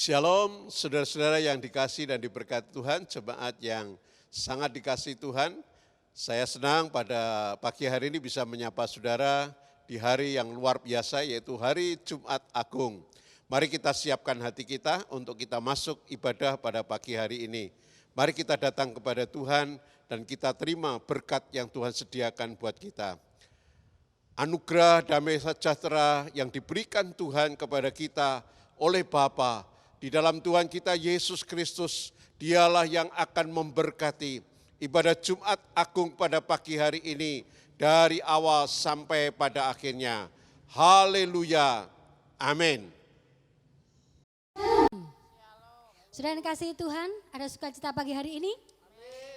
Shalom, saudara-saudara yang dikasih dan diberkati Tuhan, jemaat yang sangat dikasih Tuhan. Saya senang pada pagi hari ini bisa menyapa saudara di hari yang luar biasa, yaitu hari Jumat Agung. Mari kita siapkan hati kita untuk kita masuk ibadah pada pagi hari ini. Mari kita datang kepada Tuhan dan kita terima berkat yang Tuhan sediakan buat kita. Anugerah damai sejahtera yang diberikan Tuhan kepada kita oleh Bapa di dalam Tuhan kita Yesus Kristus, dialah yang akan memberkati ibadah Jumat Agung pada pagi hari ini dari awal sampai pada akhirnya. Haleluya. Amin. Sudah dikasihi Tuhan, ada sukacita pagi hari ini?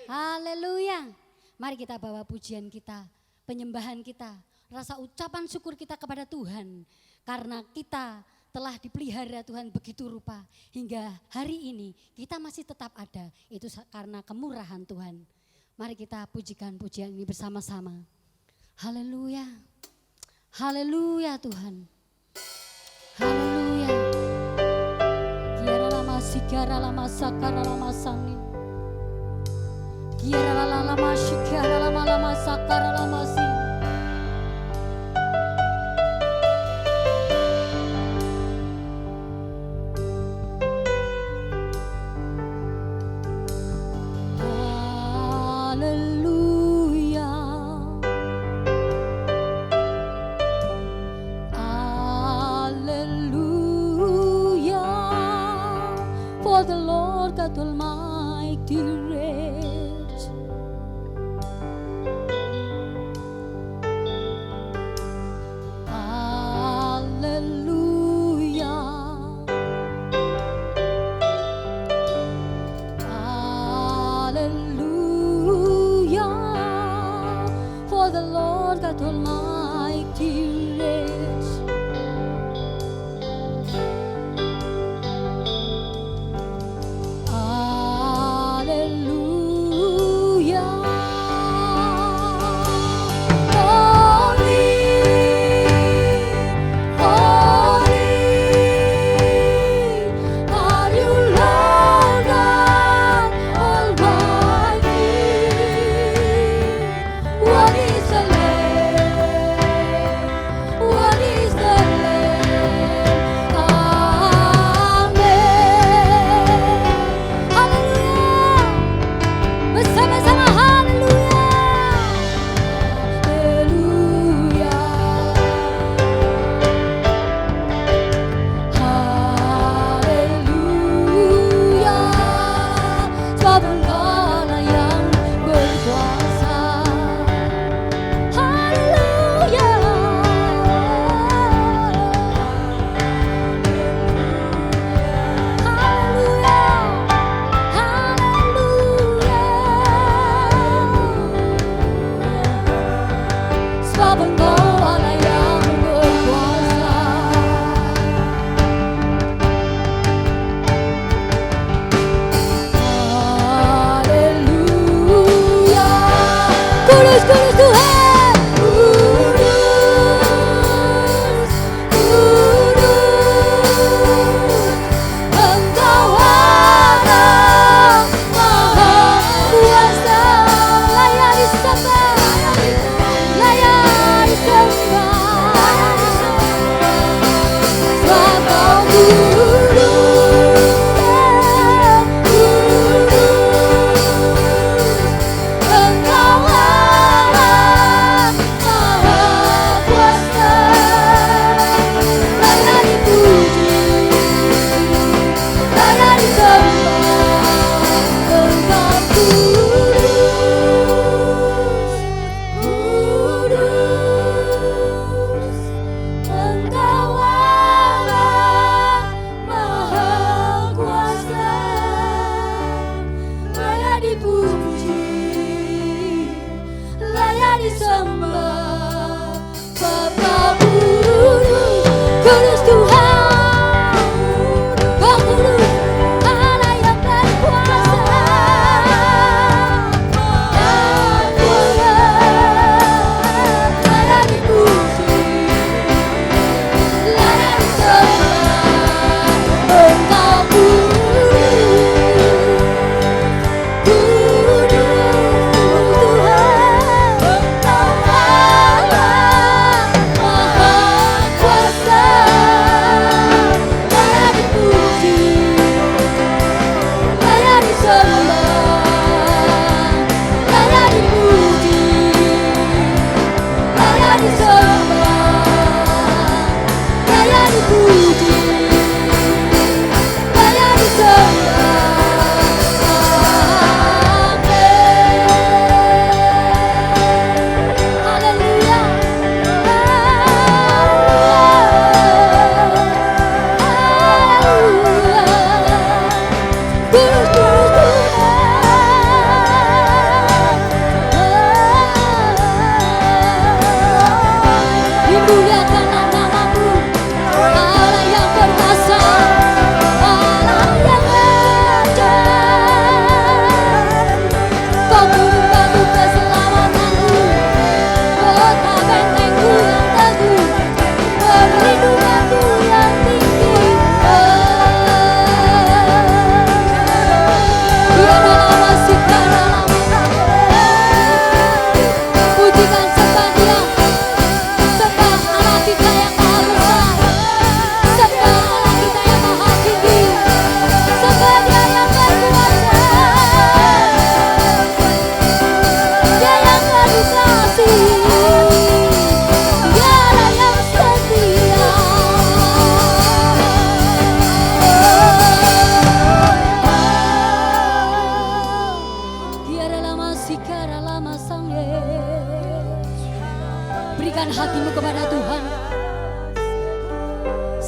Haleluya. Mari kita bawa pujian kita, penyembahan kita, rasa ucapan syukur kita kepada Tuhan. Karena kita telah dipelihara Tuhan begitu rupa hingga hari ini kita masih tetap ada. Itu karena kemurahan Tuhan. Mari kita pujikan pujian ini bersama-sama. Haleluya. Haleluya Tuhan. Haleluya. Kiara lama sikara lama sakara lama sangin. Kiara lama sikara lama sakara lama sing.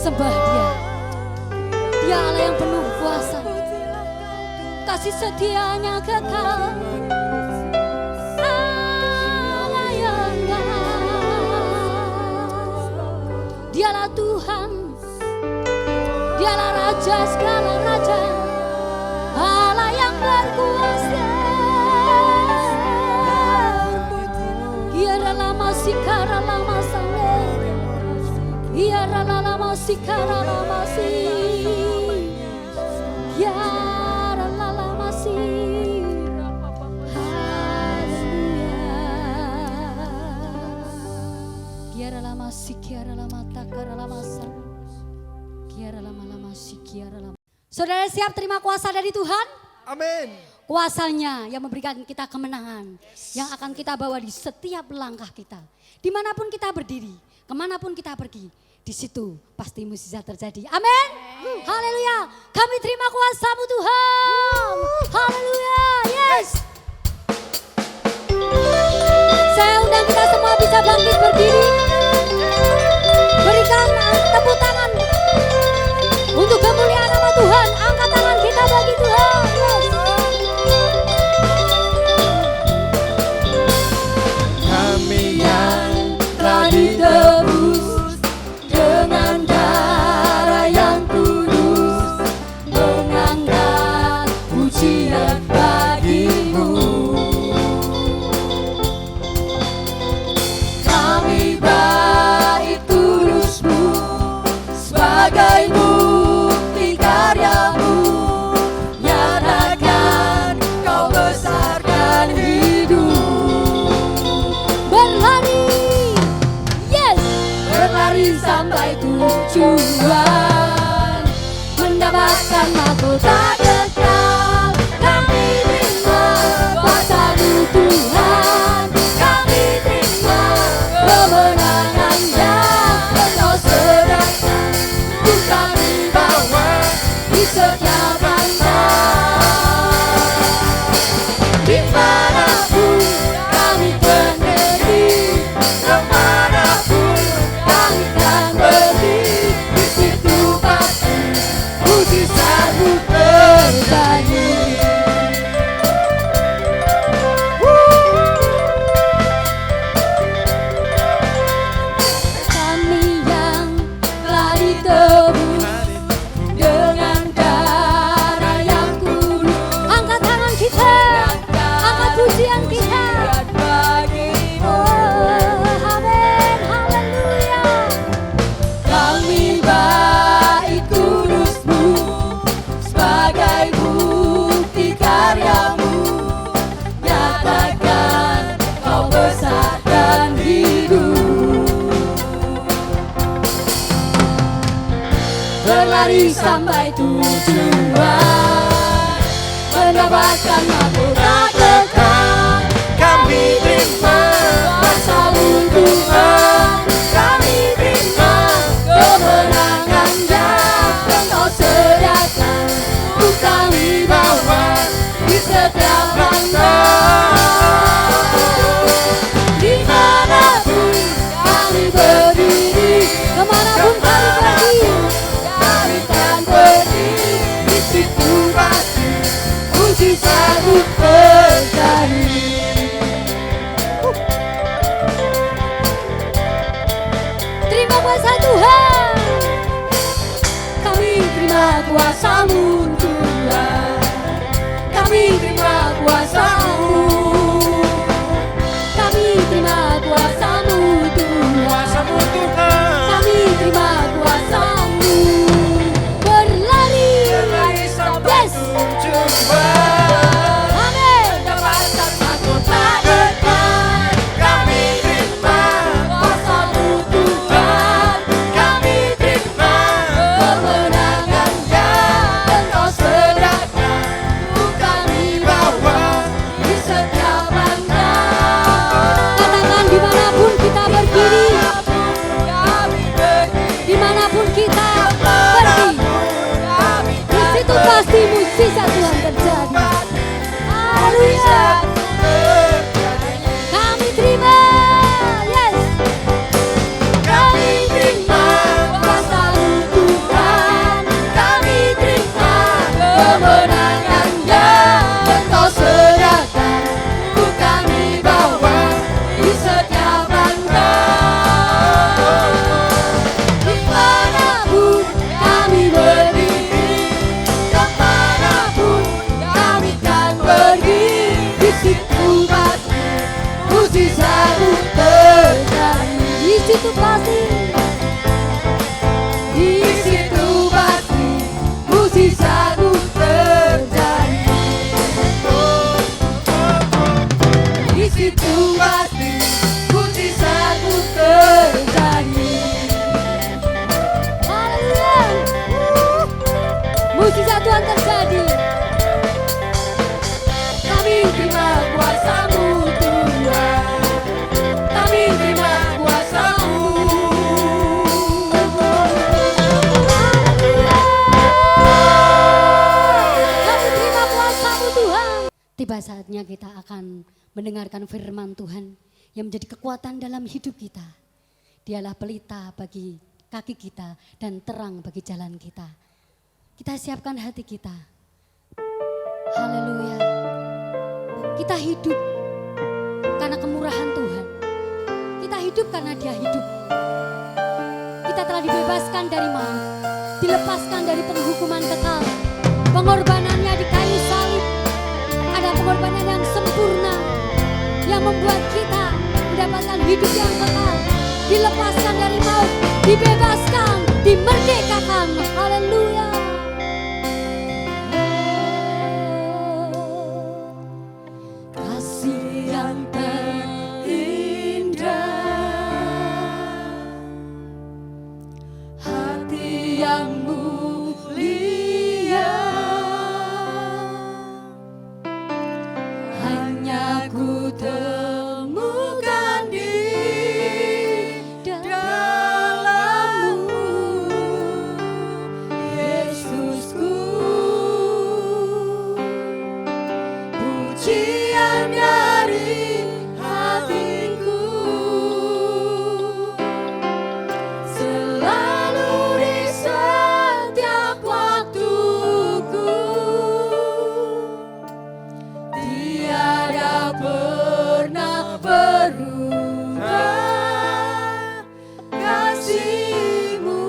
sembah Dia. Dia Allah yang penuh kuasa, kasih setianya kekal. Allah yang Dialah Tuhan, Dialah Raja segala raja, Allah yang berkuasa. Kiara lama sikara lama sange, kiara lama sikara lama si, kiara lama si. Kiara lama si, kiara lama takara lama san, kiara lama si, kiara lama. Saudara siap terima kuasa dari Tuhan? Amin. Kuasanya yang memberikan kita kemenangan, yang akan kita bawa di setiap langkah kita. Dimanapun kita berdiri, kemanapun kita pergi, di situ pasti mukjizat terjadi. Amin. Haleluya. Kami terima kuasa-Mu Tuhan. Haleluya. Yes. Saya undang kita semua bisa bangkit berdiri. Berikan tepuk tangan untuk kemuliaan nama Tuhan. Angkat tangan kita bagi Tuhan. Yes. Kami yang telah ditebus dengan darah yang kudus, mengangkat pujian bagi-Mu. Kami baik tulus-Mu sebagai bukti karya-Mu, nyatakan Kau besarkan hidup. Berlari. Yes. Berlari sampai tujuan, mendapatkan mahkota kekal. Kami terima kuasa-Mu Tuhan, kami terima kemenangan yang Engkau sediakan. Untuk kami bawa di setiap langkah, dimanapun kami berdiri, kemanapun kami kan berdiri, di situ pasti mukjizat-Mu terjadi. Kami yang telah ditebus dengan darah yang kudus, Angkat tangan kita. Angkat pujian kita. Oh, amin. Haleluya. kami baik kudus-Mu sebagai bukti karya-Mu, nyatakan Kau besar dan hidup. Berlari sampai tujuan, mendapatkan mahkota kekal. Kami terima kuasa-Mu Tuhan, kami terima kemenangan yang Engkau sediakan. Untuk kami bawa di setiap langkah, dimanapun kami berdiri, Kemanapun kami pergi, kami kan berdiri, di situ pasti mukjizat-Mu terjadi. terima kuasa Tuhan. Kami terima kuasa-Mu Tuhan, kami terima kuasa-Mu, kami terima kuasa-Mu Tuhan, kami terima kuasa-Mu. Berlari. Sampai Yes. tujuan, Amin. mendapatkan mahkota kekal. Kami terima kuasa-Mu Tuhan, kami terima kemenangan yang Engkau sediakan. Untuk kami bawa di setiap langkah, Katakan dimanapun kita berdiri, kami berdiri, dimanapun kita pergi, kami di situ pasti mukjizat Tuhan terjadi. Haleluya. Kami terima. Yes. kami terima kuasa-Mu situ pasti, Di situ pasti mujizatmu terjadi. Di situ pasti mujizatmu terjadi. haleluya. Mujizat Tuhan terjadi. Kami terima kuasa-Mu Tuhan. Kami terima kuasa-Mu. Kami terima kuasa-Mu Tuhan. Tiba saatnya kita akan mendengarkan firman Tuhan yang menjadi kekuatan dalam hidup kita. Dialah pelita bagi kaki kita dan terang bagi jalan kita. Kita siapkan hati kita. Haleluya. Kita hidup karena kemurahan Tuhan. Kita hidup karena Dia hidup. Kita telah dibebaskan dari maut, dilepaskan dari penghukuman kekal. Pengorbanannya di kayu salib ada pengorbanan yang sempurna yang membuat kita mendapatkan hidup yang kekal, dilepaskan dari maut, dibebaskan, dimerdekakan. Haleluya. Kasih yang terindah, hati yang mulia, hanya ku temukan di dalam-Mu, Yesusku. Pujian dari hatiku selalu di setiap waktuku, tiada pernah berubah kasih-Mu.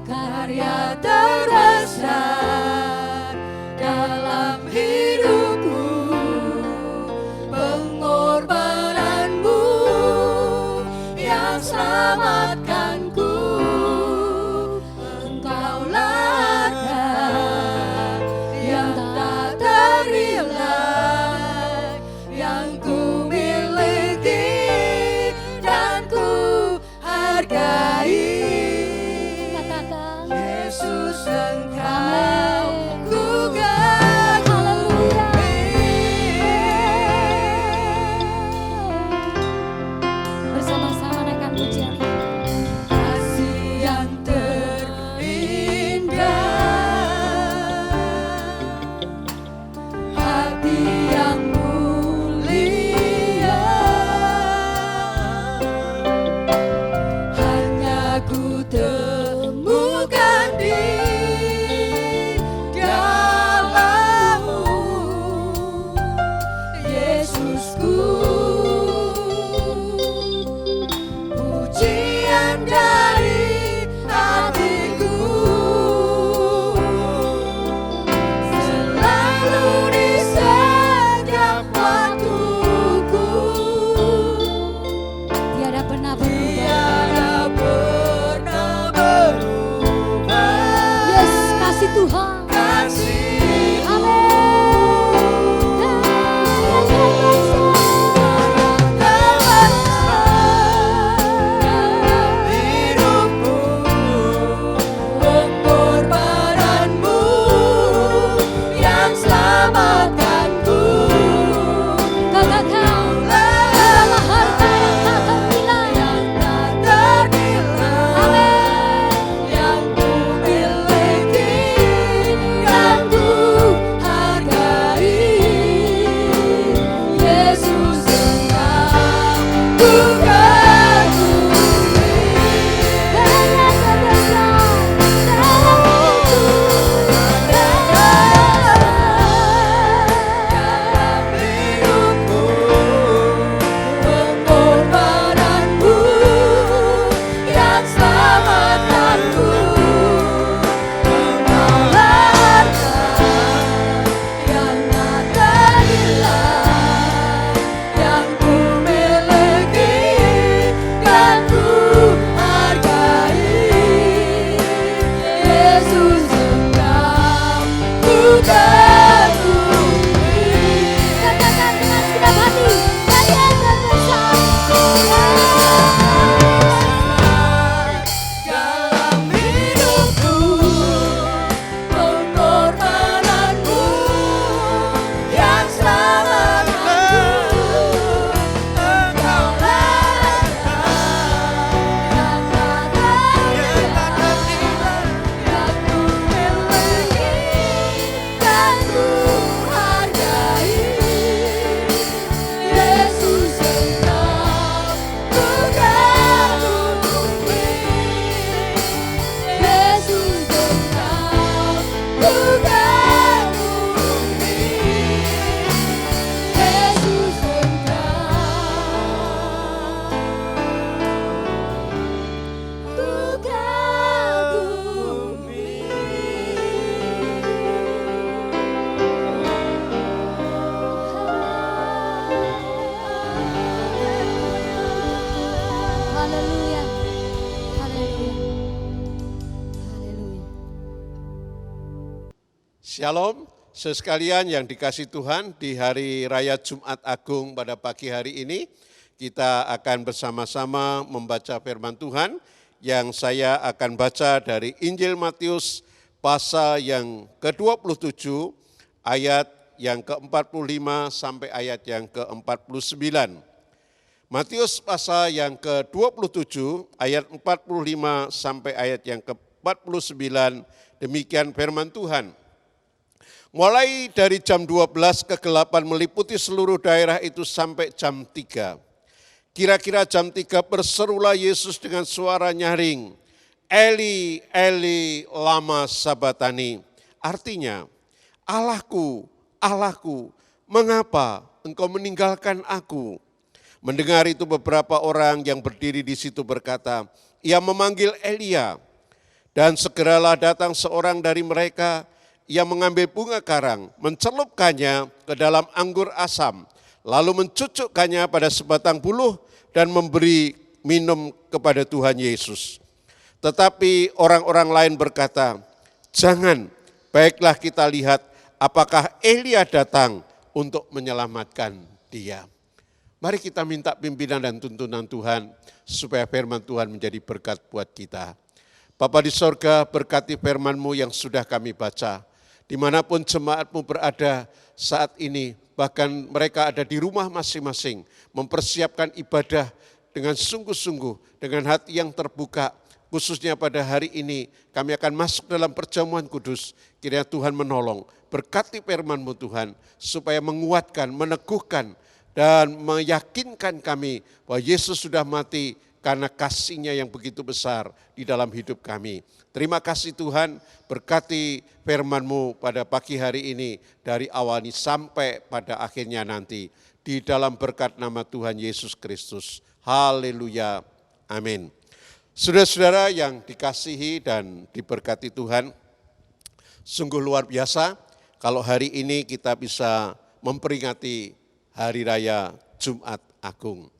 Karya terbesar dalam hidupku, pengorbanan-Mu yang selamatkanku. Engkaulah harga yang tak ternilai, yang ku miliki dan ku hargai. Katakan Yesus, Engkau amin. ku kagumi. Bersama-sama naikkan pujian ini. Kasih yang terindah, hati yang mulia, hanya ku temukan di Shalom, sekalian yang dikasihi Tuhan, di hari Raya Jumat Agung pada pagi hari ini, kita akan bersama-sama membaca firman Tuhan yang saya akan baca dari Injil Matius pasal yang ke-27, ayat yang ke-45 sampai ayat yang ke-49. Matius pasal yang ke-27, ayat 45 sampai ayat yang ke-49, demikian firman Tuhan. Mulai dari jam 12 kegelapan meliputi seluruh daerah itu sampai jam 3. Kira-kira jam 3 berserulah Yesus dengan suara nyaring, Eli, Eli, lama sabatani. Artinya, Allahku, Allahku, mengapa engkau meninggalkan aku? Mendengar itu beberapa orang yang berdiri di situ berkata, ia memanggil Elia. Dan segeralah datang seorang dari mereka, ia mengambil bunga karang, mencelupkannya ke dalam anggur asam, lalu mencucukkannya pada sebatang buluh dan memberi minum kepada Tuhan Yesus. Tetapi orang-orang lain berkata, jangan, baiklah kita lihat apakah Elia datang untuk menyelamatkan dia. Mari kita minta pimpinan dan tuntunan Tuhan supaya firman Tuhan menjadi berkat buat kita. Bapa di sorga, berkati firman-Mu yang sudah kami baca. Dimanapun jemaat-Mu berada saat ini, bahkan mereka ada di rumah masing-masing, mempersiapkan ibadah dengan sungguh-sungguh, dengan hati yang terbuka. Khususnya pada hari ini, kami akan masuk dalam perjamuan kudus. Kiranya Tuhan menolong, berkati firman-Mu Tuhan, supaya menguatkan, meneguhkan, dan meyakinkan kami bahwa Yesus sudah mati karena kasih-Nya yang begitu besar di dalam hidup kami. Terima kasih Tuhan, berkati firman-Mu pada pagi hari ini dari awal ini sampai pada akhirnya nanti. Di dalam berkat nama Tuhan Yesus Kristus. Haleluya. Amin. Saudara-saudara yang dikasihi dan diberkati Tuhan, sungguh luar biasa kalau hari ini kita bisa memperingati Hari Raya Jumat Agung.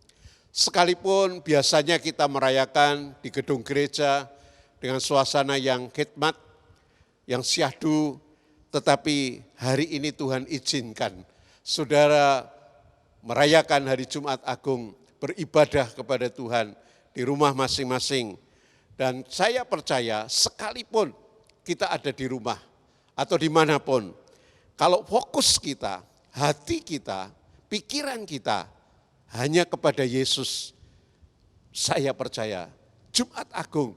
Sekalipun biasanya kita merayakan di gedung gereja dengan suasana yang khidmat, yang syahdu, tetapi hari ini Tuhan izinkan saudara merayakan hari Jumat Agung, beribadah kepada Tuhan di rumah masing-masing. Dan saya percaya sekalipun kita ada di rumah atau dimanapun, kalau fokus kita, hati kita, pikiran kita hanya kepada Yesus, saya percaya Jumat Agung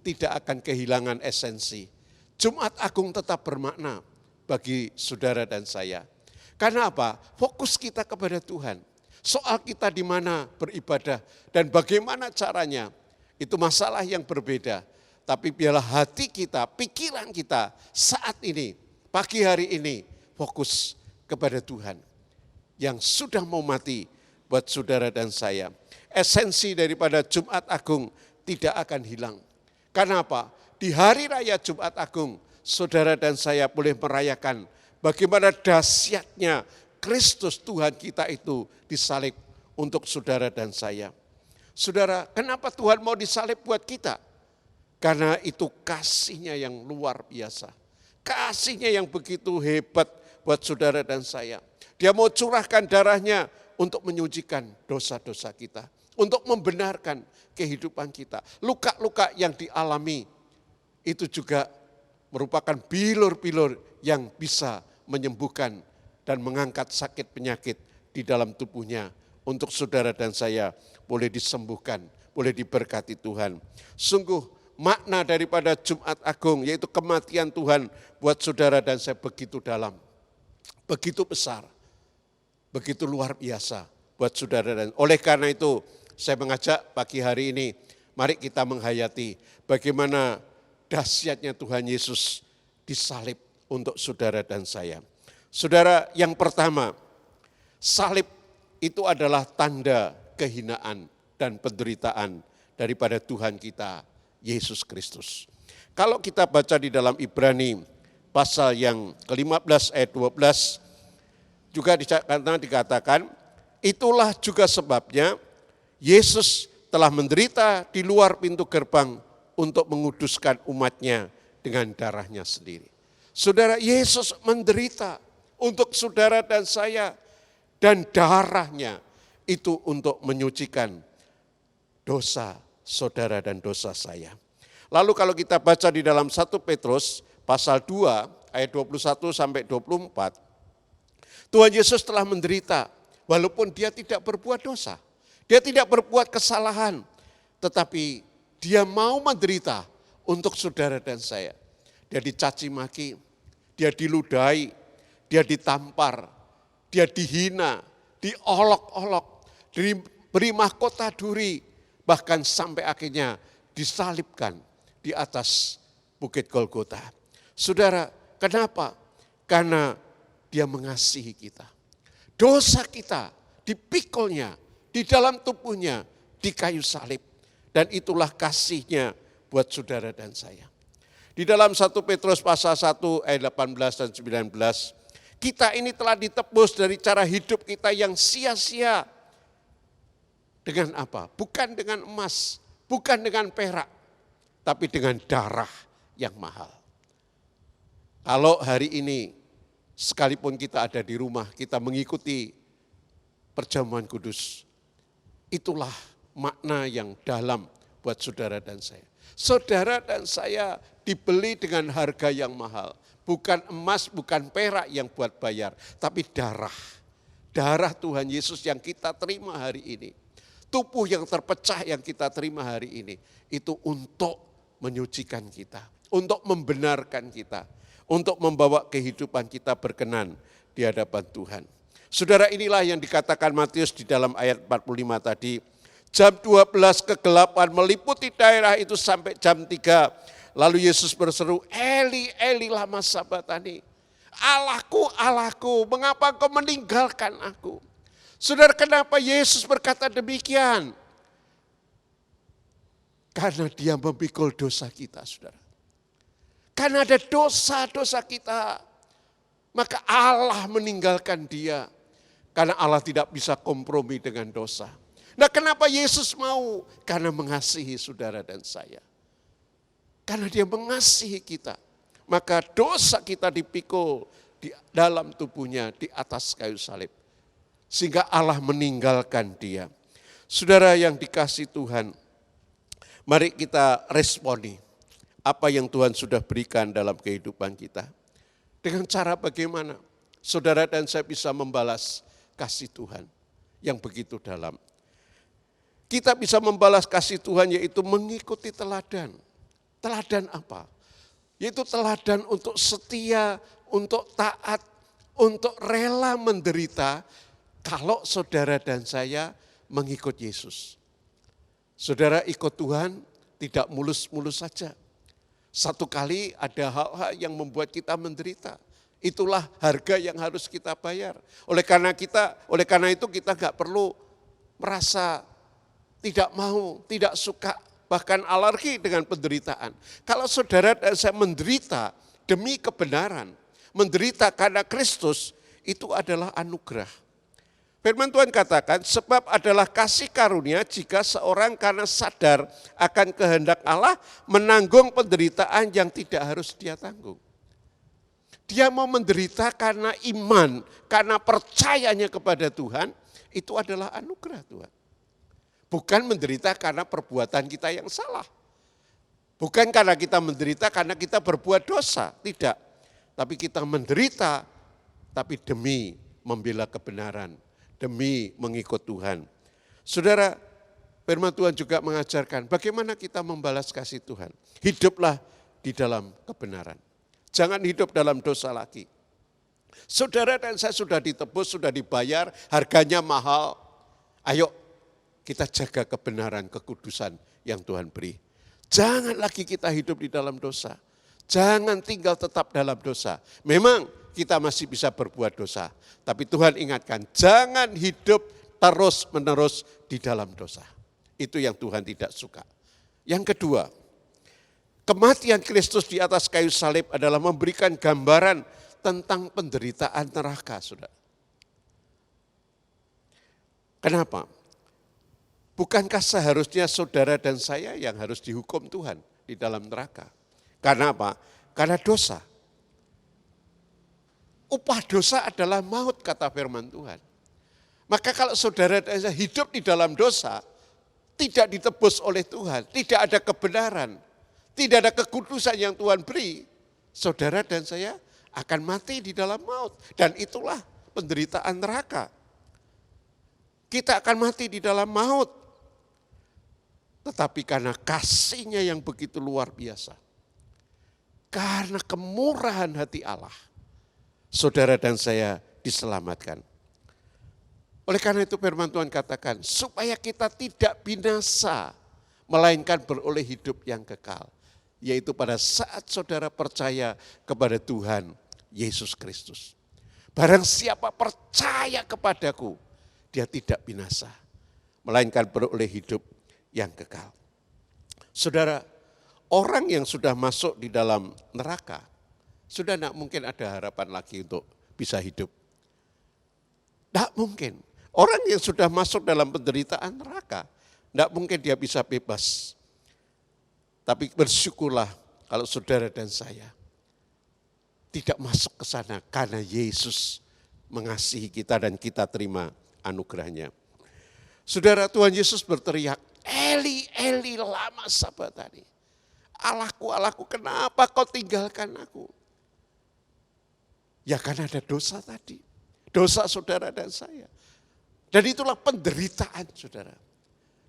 tidak akan kehilangan esensi. Jumat Agung tetap bermakna bagi saudara dan saya. Karena apa? Fokus kita kepada Tuhan. Soal kita di mana beribadah dan bagaimana caranya, itu masalah yang berbeda. Tapi biarlah hati kita, pikiran kita saat ini, pagi hari ini, fokus kepada Tuhan yang sudah mau mati buat saudara dan saya. Esensi daripada Jumat Agung tidak akan hilang. Karena apa? Di hari raya Jumat Agung, saudara dan saya boleh merayakan bagaimana dahsyatnya Kristus Tuhan kita itu disalib untuk saudara dan saya. Saudara, kenapa Tuhan mau disalib buat kita? Karena itu kasih-Nya yang luar biasa. Kasih-Nya yang begitu hebat buat saudara dan saya. Dia mau curahkan darah-Nya untuk menyucikan dosa-dosa kita, untuk membenarkan kehidupan kita. Luka-luka yang dialami itu juga merupakan bilur-bilur yang bisa menyembuhkan dan mengangkat sakit penyakit di dalam tubuhnya. Untuk saudara dan saya boleh disembuhkan, boleh diberkati Tuhan. Sungguh makna daripada Jumat Agung yaitu kematian Tuhan buat saudara dan saya begitu dalam, begitu besar. Begitu luar biasa buat saudara dan oleh karena itu saya mengajak pagi hari ini, mari kita menghayati bagaimana dahsyatnya Tuhan Yesus disalib untuk saudara dan saya. Saudara, yang pertama, salib itu adalah tanda kehinaan dan penderitaan daripada Tuhan kita, Yesus Kristus. Kalau kita baca di dalam Ibrani pasal yang ke-15 ayat 12, juga dikatakan, itulah juga sebabnya Yesus telah menderita di luar pintu gerbang untuk menguduskan umatnya dengan darahnya sendiri. Saudara, Yesus menderita untuk saudara dan saya. Dan darahnya itu untuk menyucikan dosa saudara dan dosa saya. Lalu kalau kita baca di dalam 1 Petrus pasal 2 ayat 21 sampai 24, Tuhan Yesus telah menderita walaupun dia tidak berbuat dosa. Dia tidak berbuat kesalahan, tetapi dia mau menderita untuk saudara dan saya. Dia dicaci maki, dia diludahi, dia ditampar, dia dihina, diolok-olok, diberi mahkota duri, bahkan sampai akhirnya disalibkan di atas Bukit Golgota. Saudara, kenapa? Karena dia mengasihi kita. Dosa kita dipikulnya di dalam tubuhnya di kayu salib. Dan itulah kasihnya buat saudara dan saya. Di dalam 1 Petrus pasal 1 ayat 18 dan 19, kita ini telah ditebus dari cara hidup kita yang sia-sia. Dengan apa? Bukan dengan emas, bukan dengan perak, tapi dengan darah yang mahal. Kalau hari ini, sekalipun kita ada di rumah, kita mengikuti perjamuan kudus, itulah makna yang dalam buat saudara dan saya. Saudara dan saya dibeli dengan harga yang mahal. Bukan emas, bukan perak yang buat bayar, tapi darah. Darah Tuhan Yesus yang kita terima hari ini. Tubuh yang terpecah yang kita terima hari ini. Itu untuk menyucikan kita, untuk membenarkan kita, untuk membawa kehidupan kita berkenan di hadapan Tuhan. Saudara, inilah yang dikatakan Matius di dalam ayat 45 tadi. Jam 12 kegelapan meliputi daerah itu sampai jam 3. Lalu Yesus berseru, Eli, Eli lama sabatani. Allahku, Allahku, mengapa engkau meninggalkan aku? Saudara, kenapa Yesus berkata demikian? Karena dia memikul dosa kita, saudara. Karena ada dosa-dosa kita, maka Allah meninggalkan dia. Karena Allah tidak bisa kompromi dengan dosa. Nah, kenapa Yesus mau? Karena mengasihi saudara dan saya. Karena dia mengasihi kita. Maka dosa kita dipikul di dalam tubuhnya di atas kayu salib. Sehingga Allah meninggalkan dia. Saudara yang dikasihi Tuhan, mari kita responi apa yang Tuhan sudah berikan dalam kehidupan kita. Dengan cara bagaimana saudara dan saya bisa membalas kasih Tuhan yang begitu dalam. Kita bisa membalas kasih Tuhan yaitu mengikuti teladan. Teladan apa? Yaitu teladan untuk setia, untuk taat, untuk rela menderita kalau saudara dan saya mengikut Yesus. Saudara ikut Tuhan tidak mulus-mulus saja. Satu kali ada hal-hal yang membuat kita menderita. Itulah harga yang harus kita bayar. Oleh karena itu kita nggak perlu merasa tidak mau, tidak suka, bahkan alergi dengan penderitaan. Kalau saudara dan saya menderita demi kebenaran, menderita karena Kristus, itu adalah anugerah. Firman Tuhan katakan, sebab adalah kasih karunia jika seorang karena sadar akan kehendak Allah menanggung penderitaan yang tidak harus dia tanggung. Dia mau menderita karena iman, karena percayanya kepada Tuhan, itu adalah anugerah Tuhan. Bukan menderita karena perbuatan kita yang salah. Bukan karena kita menderita karena kita berbuat dosa, tidak. Tapi kita menderita, tapi demi membela kebenaran, demi mengikut Tuhan. Saudara, firman Tuhan juga mengajarkan bagaimana kita membalas kasih Tuhan. Hiduplah di dalam kebenaran. Jangan hidup dalam dosa lagi. Saudara dan saya sudah ditebus, sudah dibayar, harganya mahal. Ayo kita jaga kebenaran, kekudusan yang Tuhan beri. Jangan lagi kita hidup di dalam dosa. Jangan tinggal tetap dalam dosa. Memang kita masih bisa berbuat dosa. Tapi Tuhan ingatkan, jangan hidup terus-menerus di dalam dosa. Itu yang Tuhan tidak suka. Yang kedua, kematian Kristus di atas kayu salib adalah memberikan gambaran tentang penderitaan neraka, saudara. Kenapa? Bukankah seharusnya saudara dan saya yang harus dihukum Tuhan di dalam neraka? Karena apa? Karena dosa. upah dosa adalah maut, kata firman Tuhan. Maka kalau saudara dan saya hidup di dalam dosa, tidak ditebus oleh Tuhan, tidak ada kebenaran, tidak ada kekudusan yang Tuhan beri, saudara dan saya akan mati di dalam maut. Dan itulah penderitaan neraka. Kita akan mati di dalam maut. Tetapi karena kasih-Nya yang begitu luar biasa, karena kemurahan hati Allah, saudara dan saya diselamatkan. Oleh karena itu firman Tuhan katakan, supaya kita tidak binasa, melainkan beroleh hidup yang kekal. Yaitu pada saat saudara percaya kepada Tuhan Yesus Kristus. Barang siapa percaya kepadaku, dia tidak binasa, melainkan beroleh hidup yang kekal. Saudara, orang yang sudah masuk di dalam neraka, sudah tidak mungkin ada harapan lagi untuk bisa hidup. Tidak mungkin. Orang yang sudah masuk dalam penderitaan neraka, tidak mungkin dia bisa bebas. Tapi bersyukurlah kalau saudara dan saya tidak masuk ke sana karena Yesus mengasihi kita dan kita terima anugerahnya. Saudara, Tuhan Yesus berteriak, Eli, Eli, lama sabachthani. Allahku, Allahku, kenapa kau tinggalkan aku? Ya karena ada dosa tadi. Dosa saudara dan saya. Dan itulah penderitaan saudara.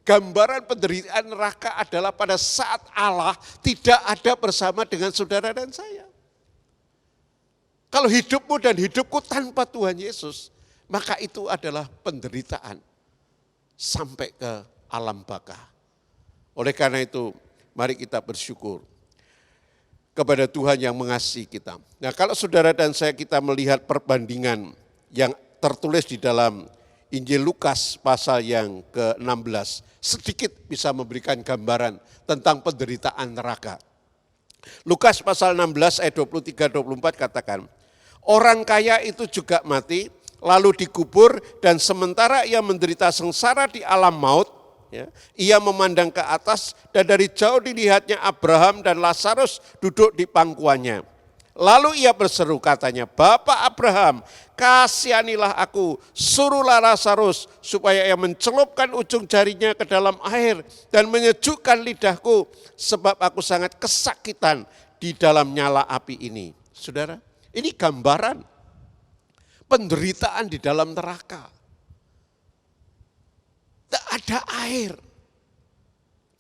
Gambaran penderitaan neraka adalah pada saat Allah tidak ada bersama dengan saudara dan saya. Kalau hidupmu dan hidupku tanpa Tuhan Yesus, maka itu adalah penderitaan sampai ke alam baka. Oleh karena itu, mari kita bersyukur kepada Tuhan yang mengasihi kita. Nah, kalau saudara dan saya kita melihat perbandingan yang tertulis di dalam Injil Lukas pasal yang ke-16, sedikit bisa memberikan gambaran tentang penderitaan neraka. Lukas pasal 16 ayat 23-24 katakan, orang kaya itu juga mati, lalu dikubur, dan sementara ia menderita sengsara di alam maut, ya, ia memandang ke atas dan dari jauh dilihatnya Abraham dan Lazarus duduk di pangkuannya. Lalu ia berseru katanya, Bapak Abraham, kasihanilah aku, suruhlah Lazarus supaya ia mencelupkan ujung jarinya ke dalam air dan menyejukkan lidahku, sebab aku sangat kesakitan di dalam nyala api ini. Saudara, ini gambaran penderitaan di dalam neraka. Tak ada air,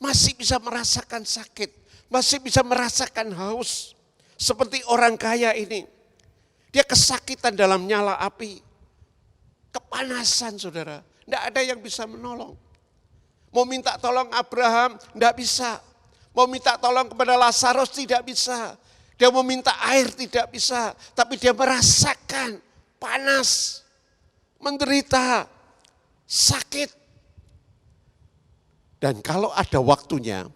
masih bisa merasakan sakit, masih bisa merasakan haus. Seperti orang kaya ini, dia kesakitan dalam nyala api, kepanasan saudara, tidak ada yang bisa menolong. Mau minta tolong Abraham, tidak bisa. Mau minta tolong kepada Lazarus, tidak bisa. Dia mau minta air, tidak bisa. Tapi dia merasakan panas, menderita, sakit. Dan kalau ada waktunya,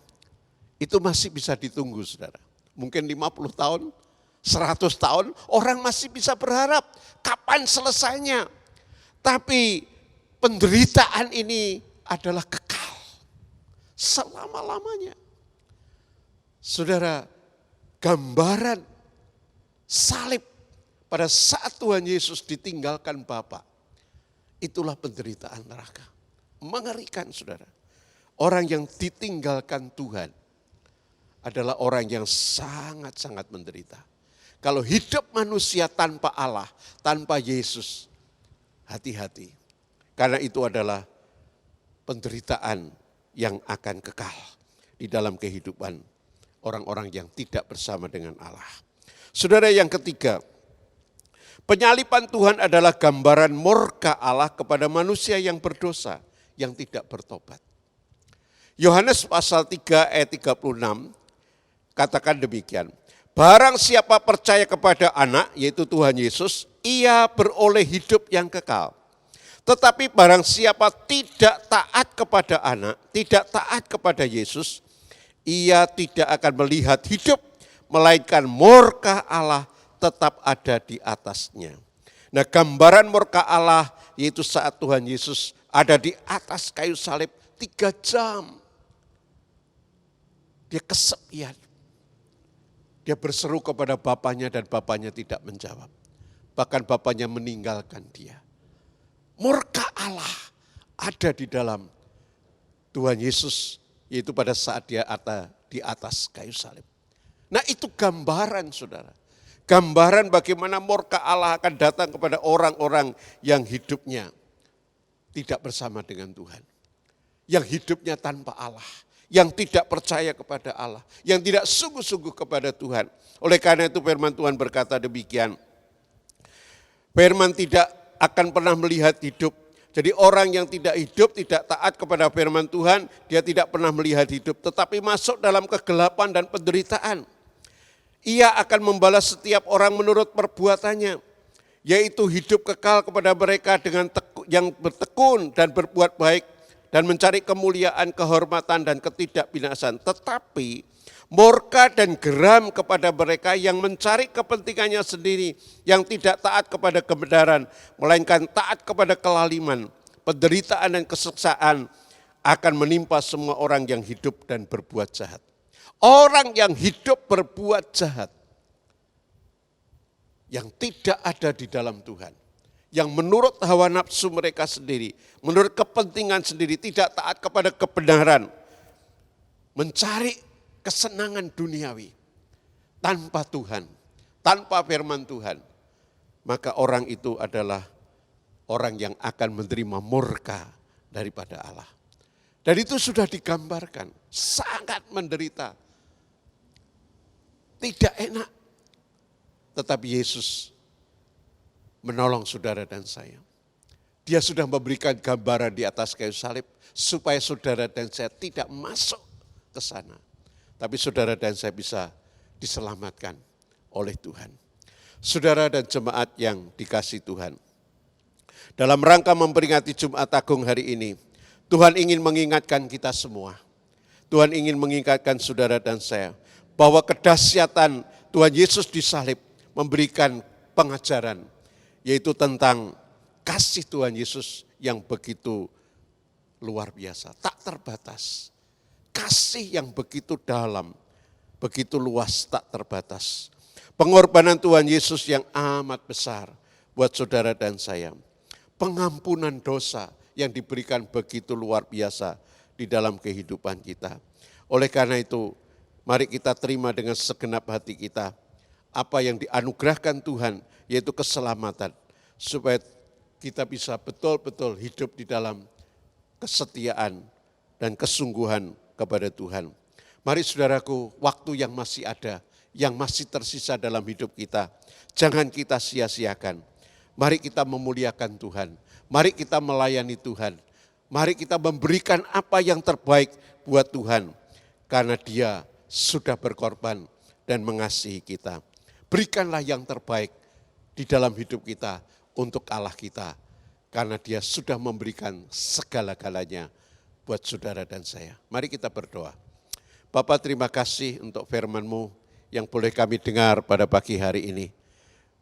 itu masih bisa ditunggu saudara. Mungkin 50 tahun, 100 tahun, orang masih bisa berharap kapan selesainya. Tapi penderitaan ini adalah kekal, selama-lamanya. Saudara, gambaran salib pada saat Tuhan Yesus ditinggalkan Bapa, itulah penderitaan neraka. Mengerikan saudara. Orang yang ditinggalkan Tuhan adalah orang yang sangat-sangat menderita. Kalau hidup manusia tanpa Allah, tanpa Yesus, hati-hati. Karena itu adalah penderitaan yang akan kekal di dalam kehidupan orang-orang yang tidak bersama dengan Allah. Saudara, yang ketiga, penyaliban Tuhan adalah gambaran murka Allah kepada manusia yang berdosa, yang tidak bertobat. Yohanes pasal 3 ayat 36 katakan demikian, barang siapa percaya kepada anak, yaitu Tuhan Yesus, ia beroleh hidup yang kekal. Tetapi barang siapa tidak taat kepada anak, tidak taat kepada Yesus, ia tidak akan melihat hidup, melainkan murka Allah tetap ada di atasnya. Nah, gambaran murka Allah yaitu saat Tuhan Yesus ada di atas kayu salib 3 jam. Dia kesepian. Dia berseru kepada Bapaknya dan Bapaknya tidak menjawab. bahkan bapaknya meninggalkan dia. Murka Allah ada di dalam Tuhan Yesus, yaitu pada saat dia ada di atas kayu salib. Nah itu gambaran saudara. Gambaran bagaimana murka Allah akan datang kepada orang-orang yang hidupnya tidak bersama dengan Tuhan. Yang hidupnya tanpa Allah. Yang tidak percaya kepada Allah. Yang tidak sungguh-sungguh kepada Tuhan. Oleh karena itu firman Tuhan berkata demikian. Firman tidak akan pernah melihat hidup. Jadi orang yang tidak hidup, tidak taat kepada firman Tuhan, dia tidak pernah melihat hidup. Tetapi masuk dalam kegelapan dan penderitaan. Ia akan membalas setiap orang menurut perbuatannya, yaitu hidup kekal kepada mereka dengan yang bertekun dan berbuat baik dan mencari kemuliaan, kehormatan dan ketidakbinasan. Tetapi murka dan geram kepada mereka yang mencari kepentingannya sendiri, yang tidak taat kepada kebenaran, melainkan taat kepada kelaliman, penderitaan dan kesengsaraan akan menimpa semua orang yang hidup dan berbuat jahat. Orang yang hidup berbuat jahat, yang tidak ada di dalam Tuhan, yang menurut hawa nafsu mereka sendiri, menurut kepentingan sendiri, tidak taat kepada kebenaran, mencari kesenangan duniawi tanpa Tuhan, tanpa firman Tuhan, maka orang itu adalah orang yang akan menerima murka daripada Allah. Dan itu sudah digambarkan, sangat menderita. Tidak enak. Tetapi Yesus menolong saudara dan saya. Dia sudah memberikan gambaran di atas kayu salib supaya saudara dan saya tidak masuk ke sana. Tapi saudara dan saya bisa diselamatkan oleh Tuhan. Saudara dan jemaat yang dikasihi Tuhan. Dalam rangka memperingati Jumat Agung hari ini, Tuhan ingin mengingatkan kita semua. Tuhan ingin mengingatkan saudara dan saya bahwa kedahsyatan Tuhan Yesus disalib memberikan pengajaran, yaitu tentang kasih Tuhan Yesus yang begitu luar biasa, tak terbatas. Kasih yang begitu dalam, begitu luas, tak terbatas. Pengorbanan Tuhan Yesus yang amat besar buat saudara dan saya. Pengampunan dosa yang diberikan begitu luar biasa di dalam kehidupan kita. Oleh karena itu, mari kita terima dengan segenap hati kita apa yang dianugerahkan Tuhan, yaitu keselamatan. Supaya kita bisa betul-betul hidup di dalam kesetiaan dan kesungguhan kepada Tuhan. Mari saudaraku, waktu yang masih ada, yang masih tersisa dalam hidup kita, jangan kita sia-siakan. Mari kita memuliakan Tuhan, mari kita melayani Tuhan, mari kita memberikan apa yang terbaik buat Tuhan. Karena Dia sudah berkorban dan mengasihi kita. Berikanlah yang terbaik di dalam hidup kita untuk Allah kita. Karena Dia sudah memberikan segala-galanya buat saudara dan saya. Mari kita berdoa. Bapa, terima kasih untuk firman-Mu yang boleh kami dengar pada pagi hari ini.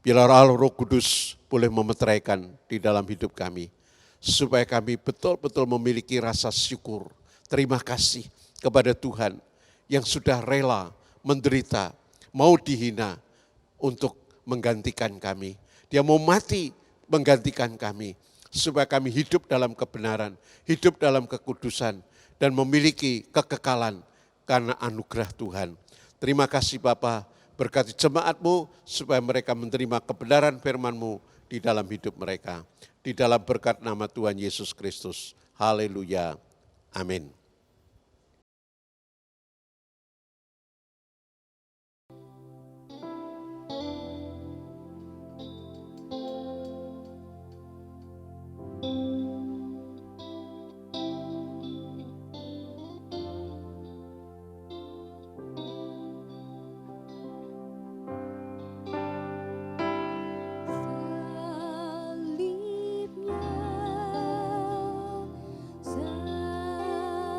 Biar Roh Kudus boleh memeteraikan di dalam hidup kami. Supaya kami betul-betul memiliki rasa syukur, terima kasih kepada Tuhan yang sudah rela menderita, mau dihina untuk menggantikan kami. Dia mau mati menggantikan kami, supaya kami hidup dalam kebenaran, hidup dalam kekudusan, dan memiliki kekekalan karena anugerah Tuhan. Terima kasih Bapa, berkati jemaat-Mu supaya mereka menerima kebenaran firman-Mu di dalam hidup mereka. Di dalam berkat nama Tuhan Yesus Kristus. Haleluya. Amin. Salibnya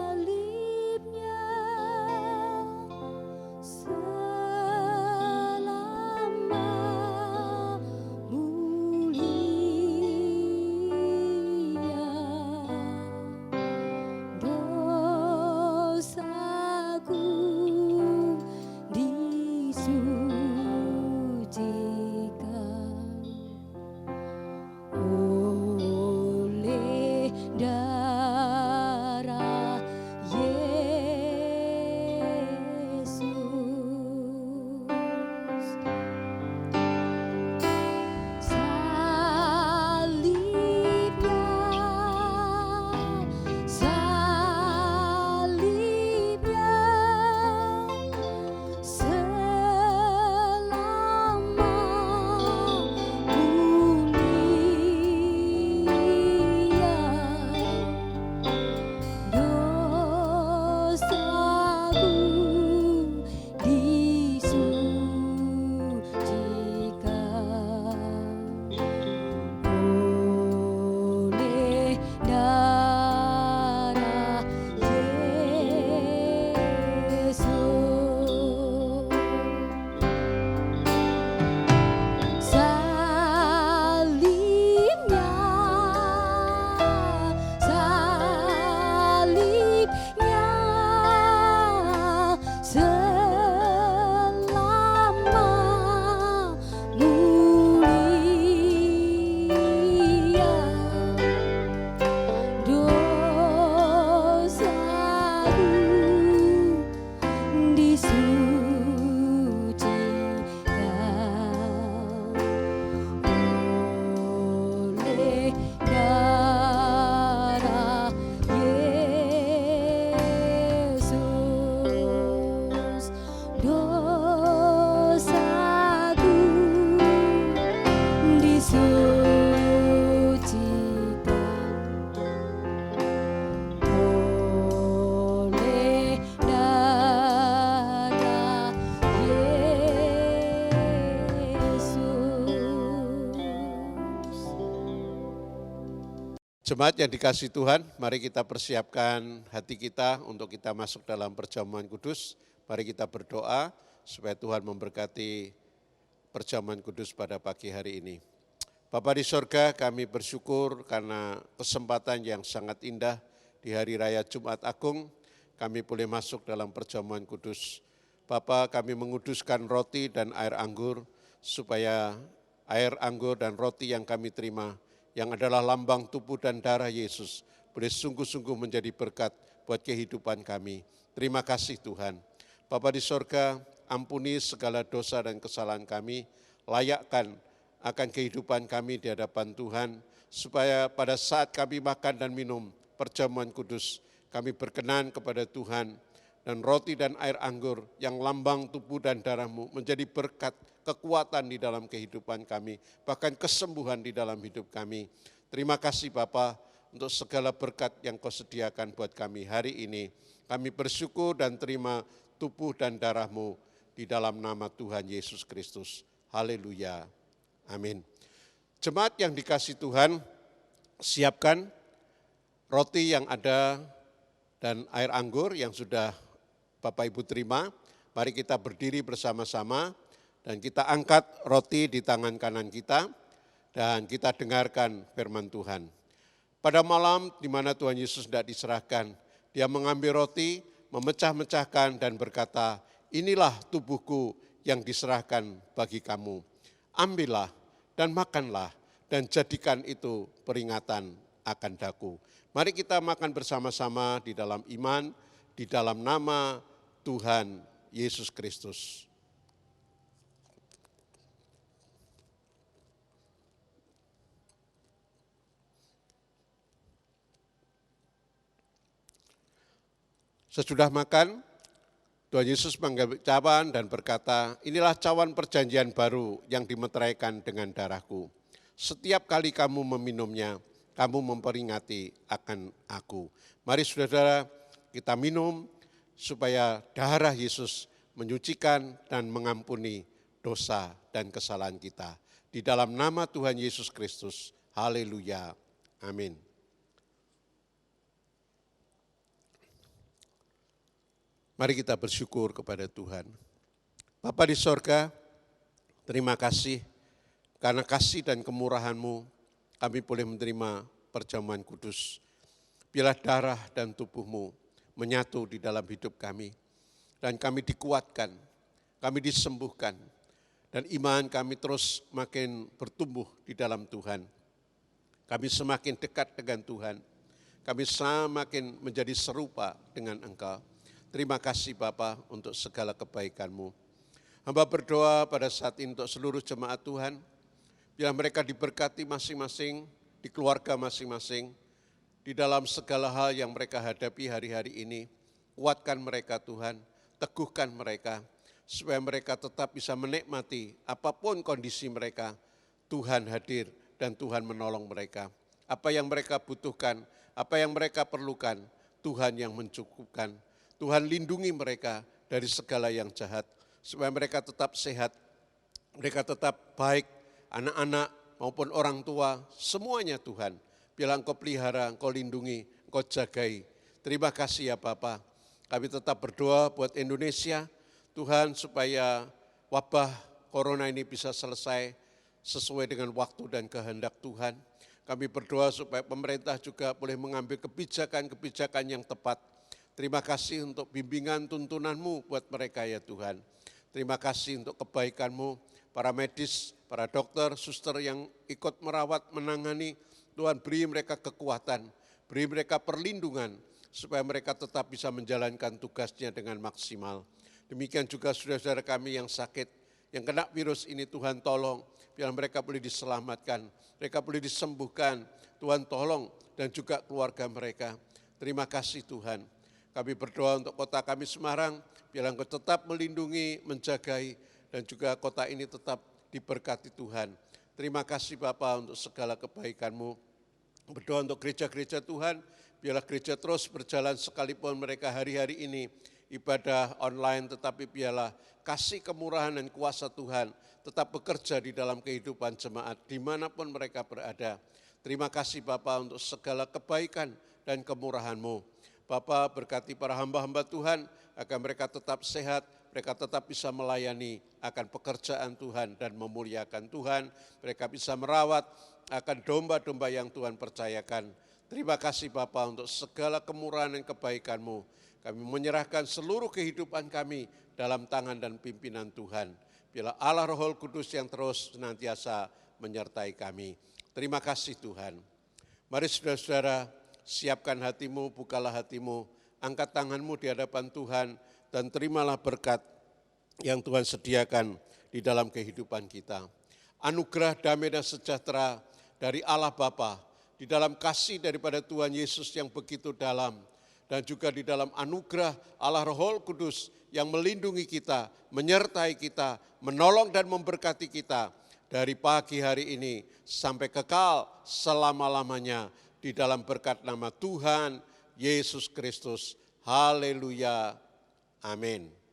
oleh darah Yesus, dosaku disucikan oleh darah Yesus. Jemaat yang dikasihi Tuhan, mari kita persiapkan hati kita untuk kita masuk dalam perjamuan kudus. Mari kita berdoa supaya Tuhan memberkati perjamuan kudus pada pagi hari ini. Bapa di sorga, kami bersyukur karena kesempatan yang sangat indah di hari raya Jumat Agung, kami boleh masuk dalam perjamuan kudus. Bapa, kami menguduskan roti dan air anggur, supaya air anggur dan roti yang kami terima, yang adalah lambang tubuh dan darah Yesus, boleh sungguh-sungguh menjadi berkat buat kehidupan kami. Terima kasih Tuhan. Bapa di sorga, ampuni segala dosa dan kesalahan kami, layakkan akan kehidupan kami di hadapan Tuhan, supaya pada saat kami makan dan minum perjamuan kudus, kami berkenan kepada Tuhan, dan roti dan air anggur yang lambang tubuh dan darah-Mu menjadi berkat, kekuatan di dalam kehidupan kami, bahkan kesembuhan di dalam hidup kami. Terima kasih Bapa untuk segala berkat yang Kau sediakan buat kami hari ini. Kami bersyukur dan terima tubuh dan darah-Mu di dalam nama Tuhan Yesus Kristus. Haleluya. Amin. Jemaat yang dikasihi Tuhan, siapkan roti yang ada dan air anggur yang sudah Bapak Ibu terima. Mari kita berdiri bersama-sama dan kita angkat roti di tangan kanan kita dan kita dengarkan firman Tuhan. Pada malam di mana Tuhan Yesus tidak diserahkan, Dia mengambil roti, memecah-mecahkan dan berkata, inilah tubuhku yang diserahkan bagi kamu. Ambillah dan makanlah dan jadikan itu peringatan akan daku. Mari kita makan bersama-sama di dalam iman, di dalam nama Tuhan Yesus Kristus. Sesudah makan, Tuhan Yesus mengambil cawan dan berkata, inilah cawan perjanjian baru yang dimeteraikan dengan darahku. Setiap kali kamu meminumnya, kamu memperingati akan aku. Mari saudara kita minum supaya darah Yesus menyucikan dan mengampuni dosa dan kesalahan kita. Di dalam nama Tuhan Yesus Kristus, haleluya, amin. Mari kita bersyukur kepada Tuhan. Bapa di sorga, terima kasih karena kasih dan kemurahan-Mu kami boleh menerima perjamuan kudus. Biarlah darah dan tubuh-Mu menyatu di dalam hidup kami. Dan kami dikuatkan, kami disembuhkan. Dan iman kami terus makin bertumbuh di dalam Tuhan. Kami semakin dekat dengan Tuhan. Kami semakin menjadi serupa dengan Engkau. Terima kasih Bapa untuk segala kebaikan-Mu. Hamba berdoa pada saat ini untuk seluruh jemaat Tuhan, biar mereka diberkati masing-masing, di keluarga masing-masing, di dalam segala hal yang mereka hadapi hari-hari ini. Kuatkan mereka Tuhan, teguhkan mereka, supaya mereka tetap bisa menikmati apapun kondisi mereka, Tuhan hadir dan Tuhan menolong mereka. Apa yang mereka butuhkan, apa yang mereka perlukan, Tuhan yang mencukupkan. Tuhan lindungi mereka dari segala yang jahat, supaya mereka tetap sehat, mereka tetap baik, anak-anak maupun orang tua, semuanya Tuhan. Biarlah Engkau pelihara, Engkau lindungi, Engkau jagai. Terima kasih ya Bapa. Kami tetap berdoa buat Indonesia, Tuhan supaya wabah corona ini bisa selesai sesuai dengan waktu dan kehendak Tuhan. Kami berdoa supaya pemerintah juga boleh mengambil kebijakan-kebijakan yang tepat. Terima kasih untuk bimbingan tuntunan-Mu buat mereka ya Tuhan. Terima kasih untuk kebaikan-Mu, para medis, para dokter, suster yang ikut merawat, menangani. Tuhan beri mereka kekuatan, beri mereka perlindungan, supaya mereka tetap bisa menjalankan tugasnya dengan maksimal. Demikian juga saudara-saudara kami yang sakit, yang kena virus ini Tuhan tolong, biar mereka boleh diselamatkan, mereka boleh disembuhkan, Tuhan tolong, dan juga keluarga mereka. Terima kasih Tuhan. Kami berdoa untuk kota kami Semarang, biar Engkau tetap melindungi, menjagai, dan juga kota ini tetap diberkati Tuhan. Terima kasih Bapa untuk segala kebaikan-Mu. Berdoa untuk gereja-gereja Tuhan, biarlah gereja terus berjalan sekalipun mereka hari-hari ini ibadah online, tetapi biarlah kasih kemurahan dan kuasa Tuhan tetap bekerja di dalam kehidupan jemaat dimanapun mereka berada. Terima kasih Bapa untuk segala kebaikan dan kemurahan-Mu. Bapa berkati para hamba-hamba Tuhan agar mereka tetap sehat, mereka tetap bisa melayani akan pekerjaan Tuhan dan memuliakan Tuhan. Mereka bisa merawat akan domba-domba yang Tuhan percayakan. Terima kasih Bapa untuk segala kemurahan dan kebaikan-Mu. Kami menyerahkan seluruh kehidupan kami dalam tangan dan pimpinan Tuhan. Biarlah Allah Roh Kudus yang terus senantiasa menyertai kami. Terima kasih Tuhan. Mari saudara-saudara, siapkan hatimu, bukalah hatimu, angkat tanganmu di hadapan Tuhan, dan terimalah berkat yang Tuhan sediakan di dalam kehidupan kita. Anugerah damai dan sejahtera dari Allah Bapa, di dalam kasih daripada Tuhan Yesus yang begitu dalam, dan juga di dalam anugerah Allah Roh Kudus yang melindungi kita, menyertai kita, menolong dan memberkati kita dari pagi hari ini sampai kekal selama-lamanya di dalam berkat nama Tuhan Yesus Kristus. Haleluya. Amin.